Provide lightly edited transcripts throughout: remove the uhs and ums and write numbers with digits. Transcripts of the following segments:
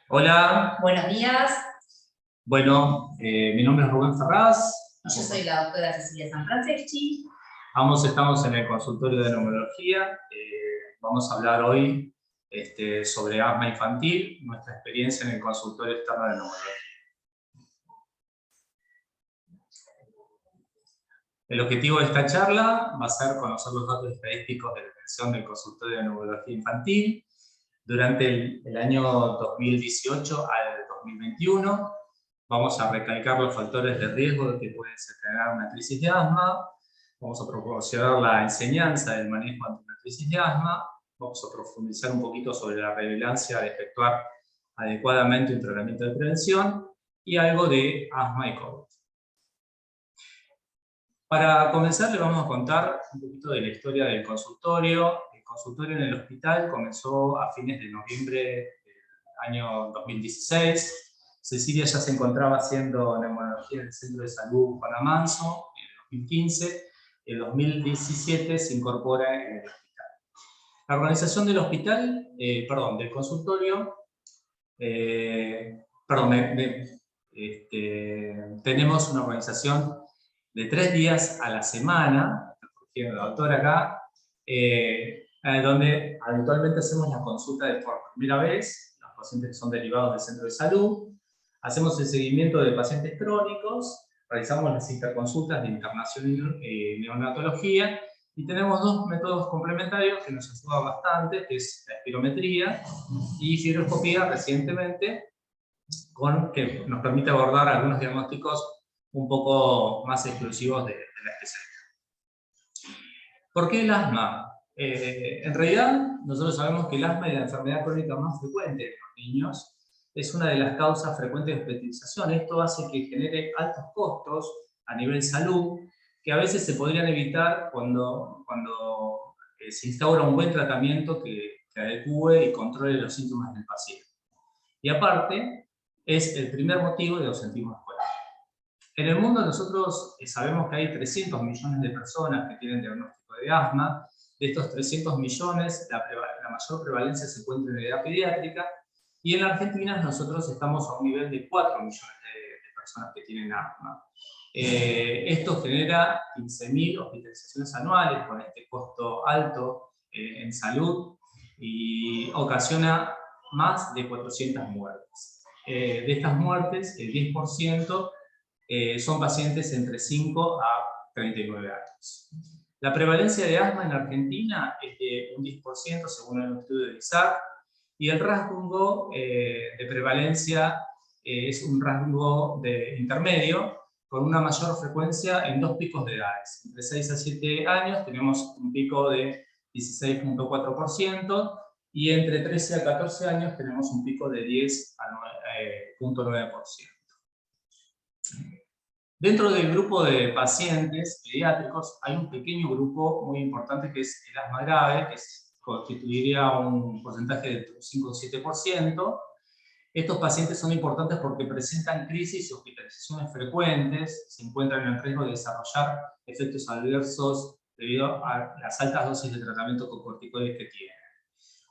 Hola, Buenos días, bueno, mi nombre es Rubén Ferraz. yo soy la doctora Cecilia Sanfranceschi. Estamos en el consultorio de neumología. Vamos a hablar hoy sobre asma infantil, nuestra experiencia en el consultorio externo de neumología. El objetivo de esta charla va a ser conocer los datos estadísticos de la atención del consultorio de neumología infantil durante el año 2018 al 2021. Vamos a recalcar los factores de riesgo que pueden desencadenar una crisis de asma. Vamos a proporcionar la enseñanza del manejo ante una crisis de asma. Vamos a profundizar un poquito sobre la relevancia de efectuar adecuadamente un tratamiento de prevención y algo de asma y COVID. Para comenzar, le vamos a contar un poquito de la historia del consultorio. El consultorio en el hospital comenzó a fines de noviembre del año 2016. Cecilia ya se encontraba haciendo neumología en el Centro de Salud Juan Amanso en el 2015. En 2017 se incorpora en el hospital. La organización del hospital, del consultorio, tenemos una organización de 3 días a la semana, la doctora acá, donde habitualmente hacemos la consulta de por primera vez, los pacientes que son derivados del centro de salud, hacemos el seguimiento de pacientes crónicos, realizamos las interconsultas de internación y neonatología, y tenemos 2 métodos complementarios que nos ayudan bastante, que es la espirometría y giroescopía recientemente, que nos permite abordar algunos diagnósticos un poco más exclusivos de la especialidad. ¿Por qué el asma? En realidad, nosotros sabemos que el asma es la enfermedad crónica más frecuente en los niños. Es una de las causas frecuentes de hospitalización. Esto hace que genere altos costos a nivel salud, que a veces se podrían evitar cuando se instaura un buen tratamiento que adecue y controle los síntomas del paciente. Y aparte, es el primer motivo de ausentismo escolar. En el mundo nosotros sabemos que hay 300 millones de personas que tienen diagnóstico de asma. De estos 300 millones, la mayor prevalencia se encuentra en la edad pediátrica, y en la Argentina nosotros estamos a un nivel de 4 millones de personas que tienen asma. Esto genera 15.000 hospitalizaciones anuales con este costo alto en salud, y ocasiona más de 400 muertes. De estas muertes, el 10% son pacientes entre 5 a 39 años. La prevalencia de asma en Argentina es de un 10% según el estudio de ISAC, y el rango de prevalencia es un rango de intermedio, con una mayor frecuencia en 2 picos de edades. Entre 6 a 7 años tenemos un pico de 16.4%, y entre 13 a 14 años tenemos un pico de 10 a 9.9%. Dentro del grupo de pacientes pediátricos hay un pequeño grupo muy importante que es el asma grave, que constituiría un porcentaje de 5 o 7%. Estos pacientes son importantes porque presentan crisis y hospitalizaciones frecuentes, se encuentran en riesgo de desarrollar efectos adversos debido a las altas dosis de tratamiento con corticoides que tienen.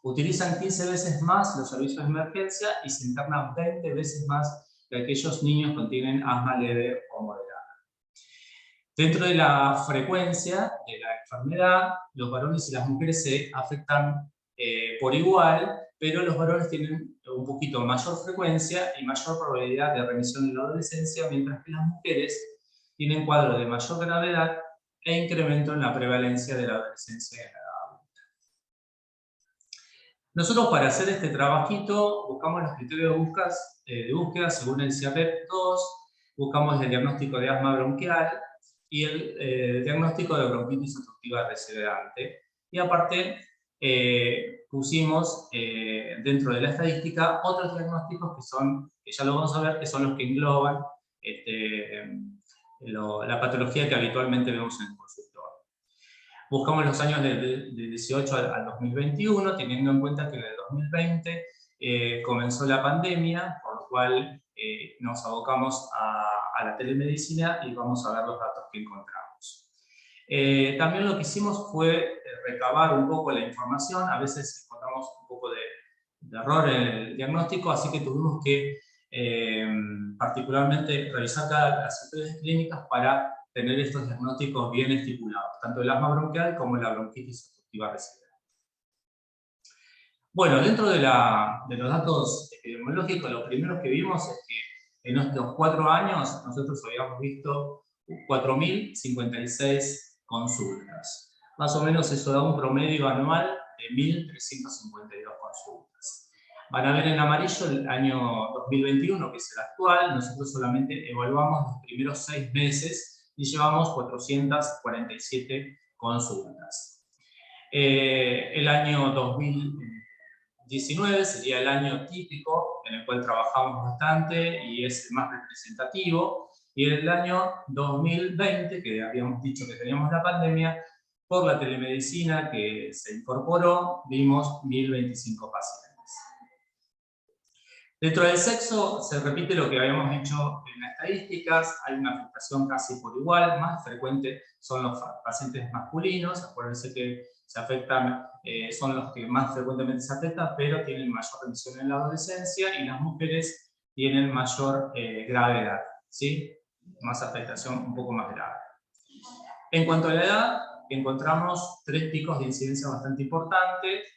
Utilizan 15 veces más los servicios de emergencia y se internan 20 veces más que aquellos niños que tienen asma leve o moderada. Dentro de la frecuencia de la enfermedad, los varones y las mujeres se afectan por igual, pero los varones tienen un poquito mayor frecuencia y mayor probabilidad de remisión en la adolescencia, mientras que las mujeres tienen cuadros de mayor gravedad e incremento en la prevalencia de la adolescencia en la edad adulta. Nosotros, para hacer este trabajito, buscamos los criterios de búsqueda según el CIAPEP-2, buscamos el diagnóstico de asma bronquial y el diagnóstico de bronquitis obstructiva residuante. Y aparte, pusimos dentro de la estadística otros diagnósticos que ya lo vamos a ver, que son los que engloban la patología que habitualmente vemos en el consultorio. Buscamos los años de 18 al 2021, teniendo en cuenta que en el 2020 comenzó la pandemia, por lo cual nos abocamos a la telemedicina y vamos a ver los datos que encontramos. También lo que hicimos fue recabar un poco la información. A veces encontramos un poco de error en el diagnóstico, así que tuvimos que particularmente revisar cada las historias clínicas para tener estos diagnósticos bien estipulados, tanto el asma bronquial como la bronquitis obstructiva residual. Bueno, dentro de los datos epidemiológicos, lo primero que vimos es que en estos 4 años nosotros habíamos visto 4.056 consultas. Más o menos eso da un promedio anual de 1.352 consultas. Van a ver en amarillo el año 2021, que es el actual. Nosotros solamente evaluamos los primeros 6 meses y llevamos 447 consultas. El año 2019 sería el año típico en el cual trabajamos bastante y es el más representativo. Y el año 2020, que habíamos dicho que teníamos la pandemia, por la telemedicina que se incorporó, vimos 1.025 pacientes. Dentro del sexo se repite lo que habíamos dicho en las estadísticas, hay una afectación casi por igual, más frecuente son los pacientes masculinos, acuérdense que se afectan, son los que más frecuentemente se afectan, pero tienen mayor remisión en la adolescencia, y las mujeres tienen mayor gravedad, ¿sí? Más afectación un poco más grave. En cuanto a la edad, encontramos 3 picos de incidencia bastante importantes.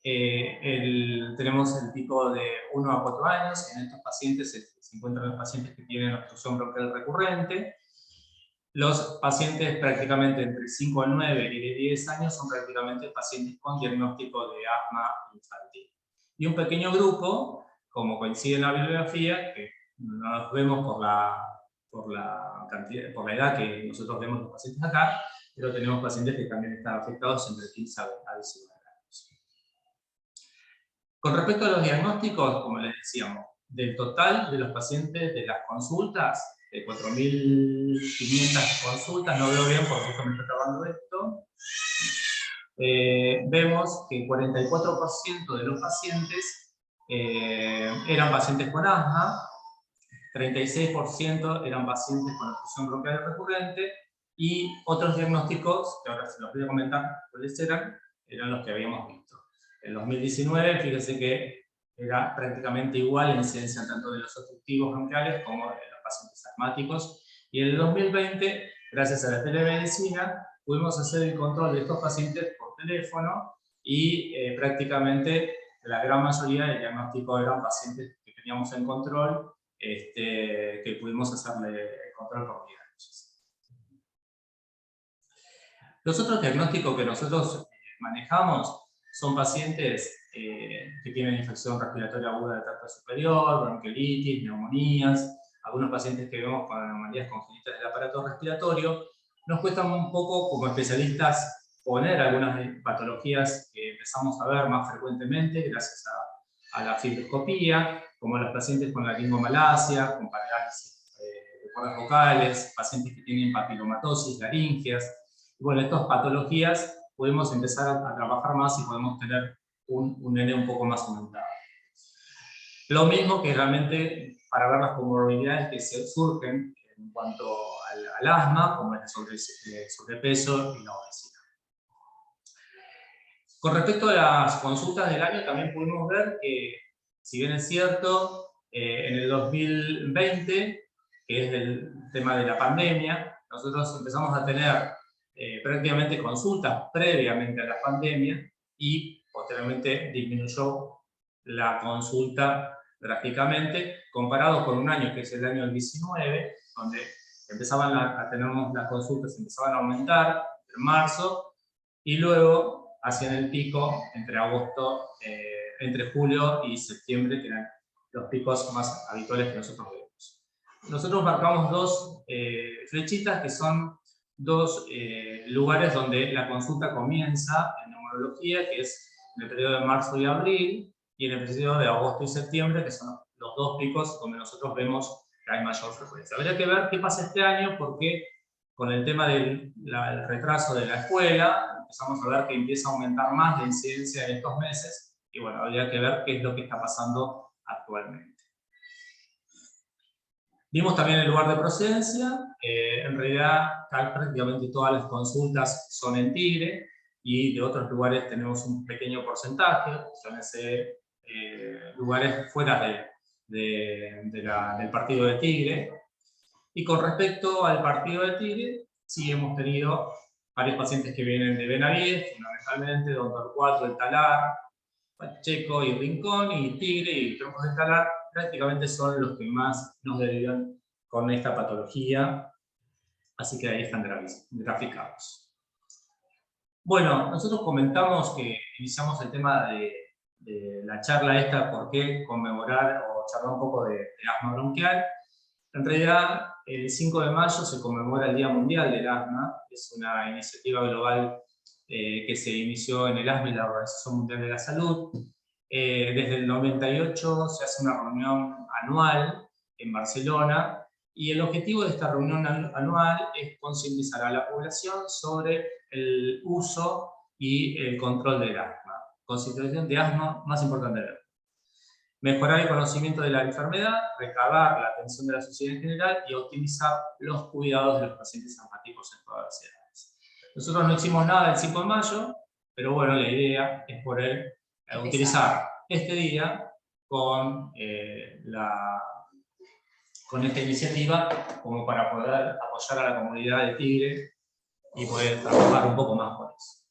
Tenemos el pico de 1 a 4 años, en estos pacientes se encuentran los pacientes que tienen obstrucción bronquial recurrente. Los pacientes prácticamente entre 5 a 9 y de 10 años son prácticamente pacientes con diagnóstico de asma infantil. Y un pequeño grupo, como coincide en la bibliografía, que no nos vemos por la edad que nosotros vemos los pacientes acá, pero tenemos pacientes que también están afectados entre 15 a 19 años. Con respecto a los diagnósticos, como les decíamos, del total de los pacientes de las consultas, de 4.500 consultas, no veo bien porque esto me está trabando esto, vemos que 44% de los pacientes eran pacientes con asma, 36% eran pacientes con obstrucción bronquial recurrente, y otros diagnósticos, que ahora se los voy a comentar cuáles eran los que habíamos visto. En 2019, fíjense que era prácticamente igual la incidencia tanto de los obstructivos bronquiales como de los pacientes asmáticos, y en el 2020, gracias a la telemedicina, pudimos hacer el control de estos pacientes por teléfono, y prácticamente la gran mayoría del diagnóstico eran pacientes que teníamos en control, que pudimos hacerle el control por diagnóstico. Los otros diagnósticos que nosotros manejamos son pacientes que tienen infección respiratoria aguda del tracto superior, bronquiolitis, neumonías, algunos pacientes que vemos con anomalías congénitas del aparato respiratorio. Nos cuesta un poco, como especialistas, poner algunas patologías que empezamos a ver más frecuentemente gracias a la fibroscopía, como los pacientes con laringomalacia, con parálisis de cuerdas vocales, pacientes que tienen papilomatosis, laringias. Y bueno, estas patologías podemos empezar a trabajar más y podemos tener un N un poco más aumentado. Lo mismo que realmente para ver las comorbilidades que surgen en cuanto al asma, como el sobrepeso y la obesidad. Con respecto a las consultas del año, también pudimos ver que, si bien es cierto, en el 2020, que es el tema de la pandemia, nosotros empezamos a tener prácticamente consultas previamente a la pandemia, y posteriormente disminuyó la consulta drásticamente, comparado con un año que es el año del 19, donde empezaban a tener las consultas, empezaban a aumentar en marzo, y luego hacían el pico entre julio y septiembre, que eran los picos más habituales que nosotros vemos. Nosotros marcamos 2 flechitas que son 2 lugares donde la consulta comienza en neumología, que es en el periodo de marzo y abril, y en el periodo de agosto y septiembre, que son los 2 picos donde nosotros vemos que hay mayor frecuencia. Habría que ver qué pasa este año, porque con el tema del retraso de la escuela, empezamos a ver que empieza a aumentar más la incidencia en estos meses, y bueno, habría que ver qué es lo que está pasando actualmente. Vimos también el lugar de procedencia. En realidad prácticamente todas las consultas son en Tigre, y de otros lugares tenemos un pequeño porcentaje, llámese lugares fuera del partido de Tigre. Y con respecto al partido de Tigre, sí hemos tenido varios pacientes que vienen de Benavides, fundamentalmente Don Torcuato, El Talar, Pacheco y Rincón, y Tigre y Troncos de Talar, prácticamente son los que más nos derivan con esta patología, así que ahí están graficados. Bueno, nosotros comentamos que iniciamos el tema de la charla esta, por qué conmemorar o charlar un poco de asma bronquial. En realidad, el 5 de mayo se conmemora el Día Mundial del Asma, es una iniciativa global que se inició en el ASME, la Organización Mundial de la Salud. Desde el 98 se hace una reunión anual en Barcelona, y el objetivo de esta reunión anual es concientizar a la población sobre el uso y el control del asma. Concientización de asma, más importante del asma. Mejorar el conocimiento de la enfermedad, recabar la atención de la sociedad en general y optimizar los cuidados de los pacientes asmáticos en todas las edades. Nosotros no hicimos nada el 5 de mayo, pero bueno, la idea es poder utilizar este día con esta iniciativa como para poder apoyar a la comunidad de Tigre y poder trabajar un poco más con eso.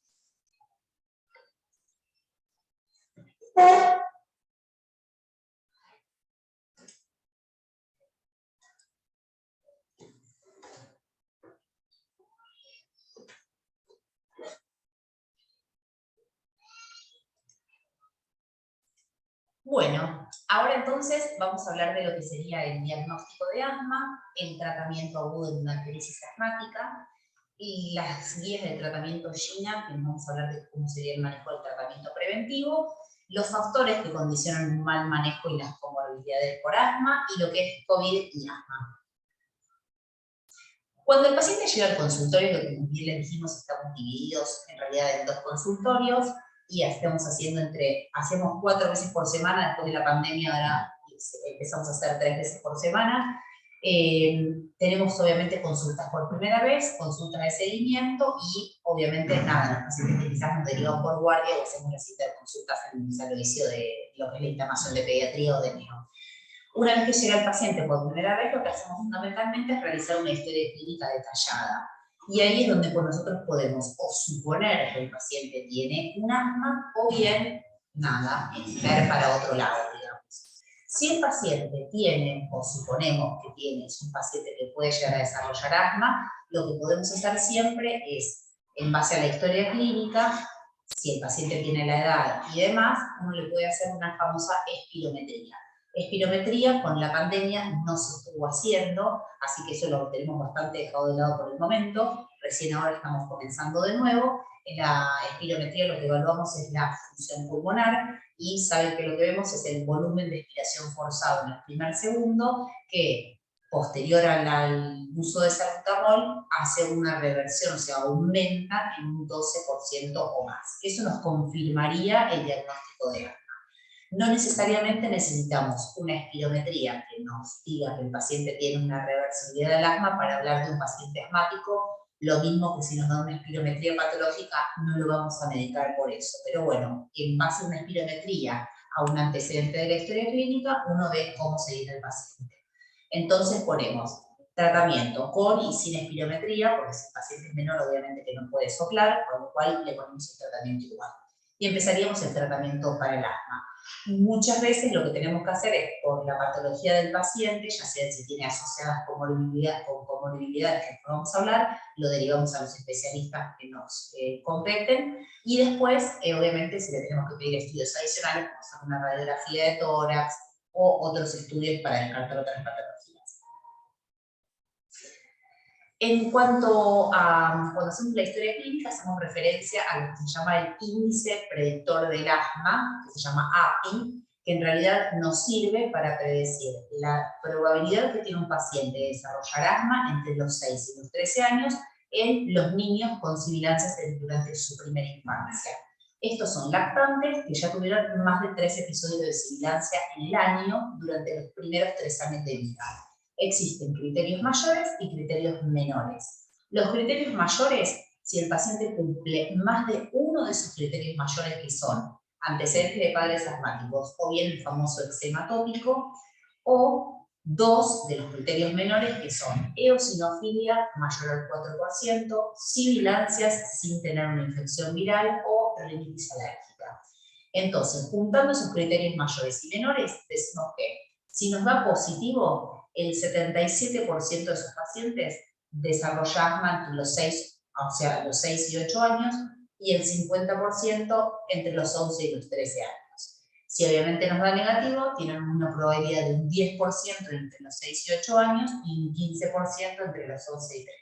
Bueno, ahora entonces vamos a hablar de lo que sería el diagnóstico de asma, el tratamiento agudo de una crisis asmática y las guías de tratamiento GINA, que vamos a hablar de cómo sería el manejo del tratamiento preventivo, los factores que condicionan un mal manejo y las comorbilidades por asma, y lo que es COVID y asma. Cuando el paciente llega al consultorio, lo que bien les dijimos, estamos divididos en realidad en 2 consultorios, y hacemos 4 veces por semana. Después de la pandemia ahora empezamos a hacer 3 veces por semana. Tenemos obviamente consultas por primera vez, consultas de seguimiento y obviamente nada, los pacientes que quizás nos derivan por guardia o hacemos las interconsultas en el servicio de lo que es la internación de pediatría o de neo. Una vez que llega el paciente por primera vez, lo que hacemos fundamentalmente es realizar una historia clínica detallada. Y ahí es donde nosotros podemos o suponer que el paciente tiene un asma o bien, nada, ver para otro lado, digamos. Si el paciente tiene, o suponemos que tiene, es un paciente que puede llegar a desarrollar asma, lo que podemos hacer siempre es, en base a la historia clínica, si el paciente tiene la edad y demás, uno le puede hacer una famosa espirometría. Espirometría con la pandemia no se estuvo haciendo, así que eso lo tenemos bastante dejado de lado por el momento. Recién ahora estamos comenzando de nuevo. En la espirometría lo que evaluamos es la función pulmonar, y saben que lo que vemos es el volumen de expiración forzado en el primer segundo, que posterior al uso de salbutamol hace una reversión, o sea, aumenta en un 12% o más. Eso nos confirmaría el diagnóstico de asma. No necesariamente necesitamos una espirometría que nos diga que el paciente tiene una reversibilidad del asma para hablar de un paciente asmático. Lo mismo que si nos da una espirometría patológica, no lo vamos a medicar por eso. Pero bueno, en base a una espirometría, a un antecedente de la historia clínica, uno ve cómo se viene el paciente. Entonces ponemos tratamiento con y sin espirometría, porque si el paciente es menor, obviamente que no puede soplar, por lo cual le ponemos el tratamiento igual. Y empezaríamos el tratamiento para el asma. Muchas veces lo que tenemos que hacer es, por la patología del paciente, ya sea si tiene asociadas comorbilidades que vamos a hablar, lo derivamos a los especialistas que nos competen, y después, obviamente, si le tenemos que pedir estudios adicionales, como hacer una radiografía de tórax o otros estudios para descartar otras patologías. En cuanto a cuando hacemos la historia clínica, hacemos referencia a lo que se llama el índice predictor del asma, que se llama API, que en realidad nos sirve para predecir la probabilidad que tiene un paciente de desarrollar asma entre los 6 y los 13 años en los niños con sibilancias durante su primera infancia. Estos son lactantes que ya tuvieron más de 3 episodios de sibilancia en el año durante los primeros 3 años de vida. Existen criterios mayores y criterios menores. Los criterios mayores, si el paciente cumple más de uno de esos criterios mayores, que son antecedentes de padres asmáticos, o bien el famoso eczema atópico, o dos de los criterios menores que son eosinofilia mayor al 4%, sibilancias sin tener una infección viral o rinitis alérgica. Entonces, juntando esos criterios mayores y menores, decimos que si nos da positivo, el 77% de esos pacientes desarrolla asma entre los 6 y 8 años, y el 50% entre los 11 y los 13 años. Si obviamente nos da negativo, tienen una probabilidad de un 10% entre los 6 y 8 años y un 15% entre los 11 y 13.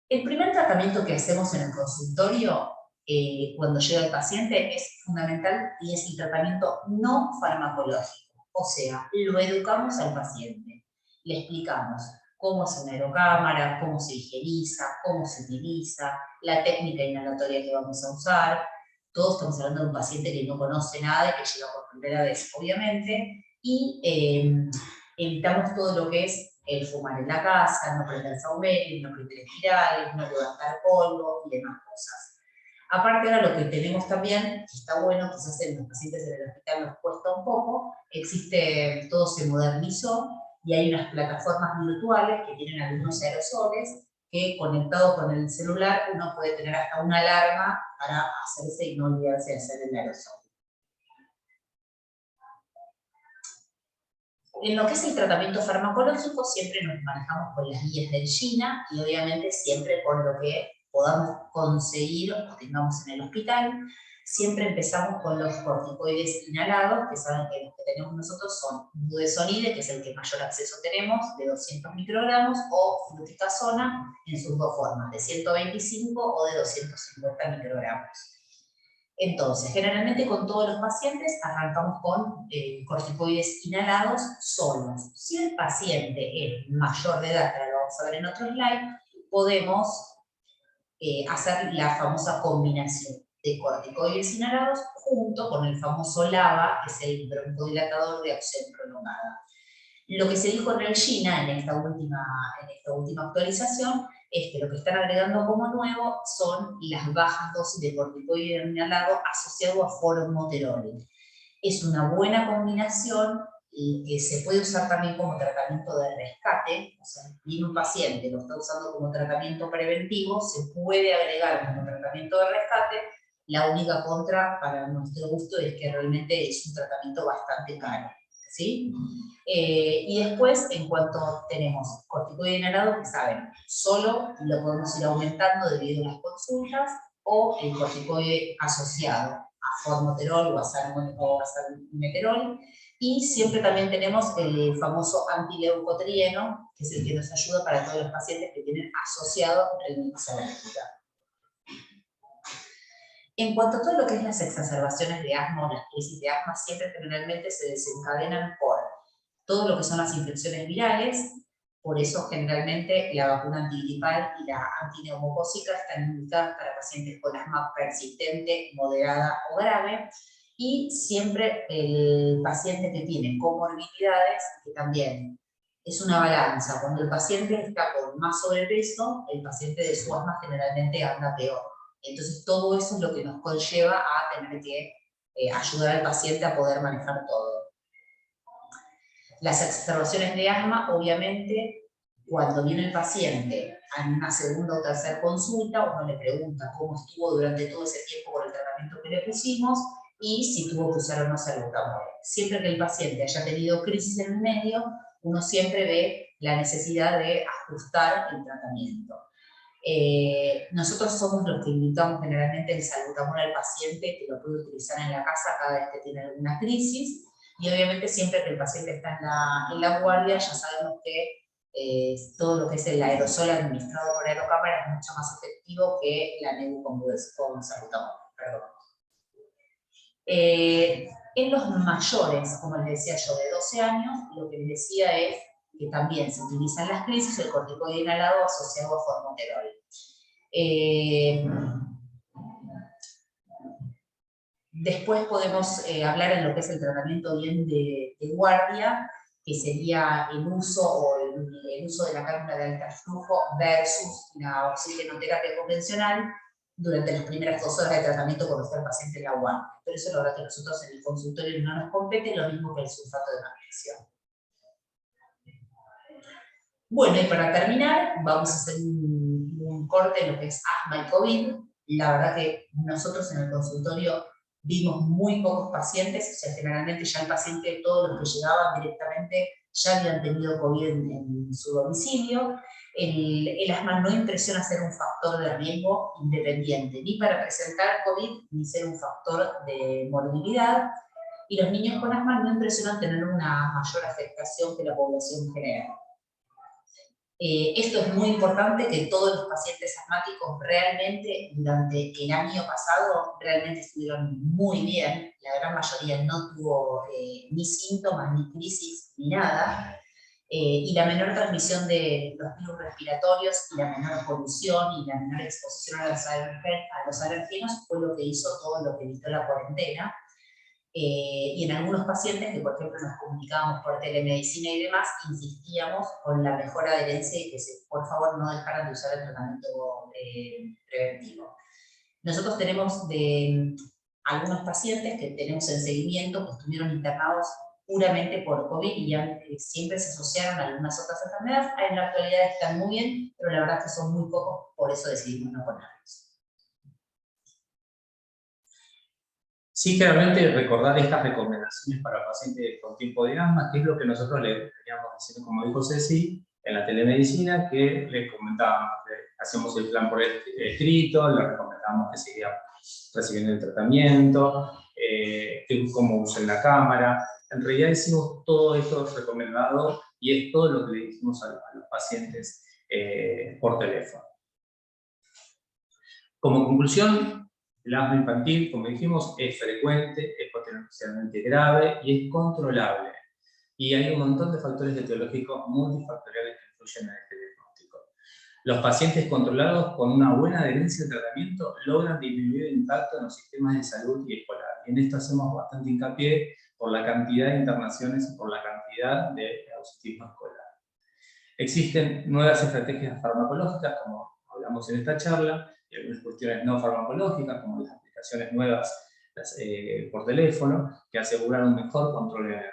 El primer tratamiento que hacemos en el consultorio cuando llega el paciente es fundamental y es el tratamiento no farmacológico. O sea, lo educamos al paciente, le explicamos cómo es una aerocámara, cómo se higieniza, cómo se utiliza, la técnica inhalatoria que vamos a usar. Todos estamos hablando de un paciente que no conoce nada, que llega por primera vez, obviamente, y evitamos todo lo que es el fumar en la casa, no prender saumerio, no prender espirales, no levantar polvo y demás cosas. Aparte ahora lo que tenemos también, que está bueno, quizás en los pacientes en el hospital nos cuesta un poco, todo se modernizó y hay unas plataformas virtuales que tienen algunos aerosoles que conectado con el celular uno puede tener hasta una alarma para hacerse y no olvidarse de hacer el aerosol. En lo que es el tratamiento farmacológico siempre nos manejamos con las guías del GINA y obviamente siempre con lo que podamos conseguir o tengamos en el hospital. Siempre empezamos con los corticoides inhalados, que saben que los que tenemos nosotros son budesonide, que es el que mayor acceso tenemos, de 200 microgramos, o fluticasona en sus dos formas, de 125 o de 250 microgramos. Entonces, generalmente con todos los pacientes arrancamos con corticoides inhalados solos. Si el paciente es mayor de edad, que lo vamos a ver en otro slide, podemos hacer la famosa combinación de corticoides inhalados junto con el famoso LABA, que es el broncodilatador de acción prolongada. Lo que se dijo en el GINA, en esta última actualización, es que lo que están agregando como nuevo son las bajas dosis de corticoide inhalado asociado a formoterol. Es una buena combinación y que se puede usar también como tratamiento de rescate. O sea, viene un paciente, lo está usando como tratamiento preventivo, se puede agregar como tratamiento de rescate. La única contra, para nuestro gusto, es que realmente es un tratamiento bastante caro, ¿sí? Y después, en cuanto tenemos corticoide inhalado, que saben, solo lo podemos ir aumentando debido a las consultas, o el corticoide asociado a formoterol o a salmeterol, y siempre también tenemos el famoso antileucotrieno, que es el que nos ayuda para todos los pacientes que tienen asociado rinitis alérgica. En cuanto a todo lo que es las exacerbaciones de asma o las crisis de asma, siempre generalmente se desencadenan por todo lo que son las infecciones virales. Por eso generalmente la vacuna antigripal y la antineumocócica están indicadas para pacientes con asma persistente, moderada o grave, y siempre el paciente que tiene comorbilidades, que también es una balanza. Cuando el paciente está con más sobrepeso, el paciente de su asma generalmente anda peor. Entonces todo eso es lo que nos conlleva a tener que ayudar al paciente a poder manejar todo. Las exacerbaciones de asma, obviamente, cuando viene el paciente a una segunda o tercera consulta, uno le pregunta cómo estuvo durante todo ese tiempo con el tratamiento que le pusimos y si tuvo que usar o no salbutamol. Siempre que el paciente haya tenido crisis en el medio, uno siempre ve la necesidad de ajustar el tratamiento. Nosotros somos los que indicamos generalmente el salbutamol al paciente, que lo puede utilizar en la casa cada vez que tiene alguna crisis. Y obviamente siempre que el paciente está en la guardia, ya sabemos que todo lo que es el aerosol administrado por aerocámara es mucho más efectivo que la NEBU con salbutamol. En los mayores, como les decía yo, de 12 años, lo que les decía es que también se utilizan las crisis el corticoide inhalado asociado a formoterol. Después podemos hablar en lo que es el tratamiento bien de guardia, que sería el uso de la cánula de alta flujo versus la oxigenoterapia convencional. durante las primeras 2 horas de tratamiento cuando está el paciente en la guardia. Pero eso la verdad que nosotros en el consultorio no nos compete, lo mismo que el sulfato de magnesio. Bueno, y para terminar, vamos a hacer un corte en lo que es asma y COVID. La verdad que nosotros en el consultorio vimos muy pocos pacientes, o sea, generalmente ya el paciente, todos los que llegaban directamente, ya habían tenido COVID en su domicilio. El asma no impresiona ser un factor de riesgo independiente, ni para presentar COVID, ni ser un factor de morbilidad. Y los niños con asma no impresionan tener una mayor afectación que la población general. Esto es muy importante, que todos los pacientes asmáticos realmente durante el año pasado realmente estuvieron muy bien. La gran mayoría no tuvo ni síntomas, ni crisis, ni nada. Y la menor transmisión de los virus respiratorios y la menor polución y la menor exposición a los alérgenos fue lo que hizo todo lo que evitó la cuarentena. Y en algunos pacientes que, por ejemplo, nos comunicábamos por telemedicina y demás, insistíamos con la mejor adherencia y que por favor no dejaran de usar el tratamiento preventivo. Nosotros tenemos de algunos pacientes que tenemos en seguimiento que estuvieron internados puramente por COVID y siempre se asociaron a algunas otras enfermedades. En la actualidad están muy bien, pero la verdad es que son muy pocos, por eso decidimos no ponerlos. Sí, claramente recordar estas recomendaciones para pacientes con tipo de asma, que es lo que nosotros le veníamos haciendo, como dijo Ceci, en la telemedicina, que les comentábamos, hacemos el plan por escrito, le recomendamos que siga recibiendo el tratamiento, cómo usen la cámara. En realidad hicimos todo esto recomendado y es todo lo que le dijimos a los pacientes por teléfono. Como conclusión, el asma infantil, como dijimos, es frecuente, es potencialmente grave y es controlable. Y hay un montón de factores etiológicos multifactoriales que influyen en este diagnóstico. Los pacientes controlados con una buena adherencia al tratamiento logran disminuir el impacto en los sistemas de salud y escolar. Y en esto hacemos bastante hincapié por la cantidad de internaciones y por la cantidad de ausentismo escolar. Existen nuevas estrategias farmacológicas, como hablamos en esta charla, y algunas cuestiones no farmacológicas, como las aplicaciones nuevas por teléfono, que aseguran un mejor control de la edad.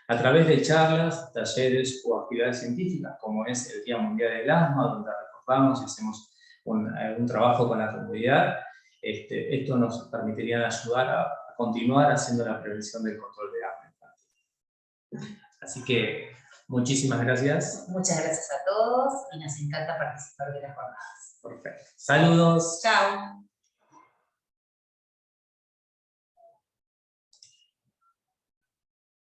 A través de charlas, talleres o actividades científicas, como es el Día Mundial del Asma, donde recordamos y hacemos un trabajo con la comunidad, esto nos permitiría ayudar a continuar haciendo la prevención del control de asma infantil. Así que muchísimas gracias. Muchas gracias a todos y nos encanta participar de las jornadas. Perfecto. Saludos. Chao.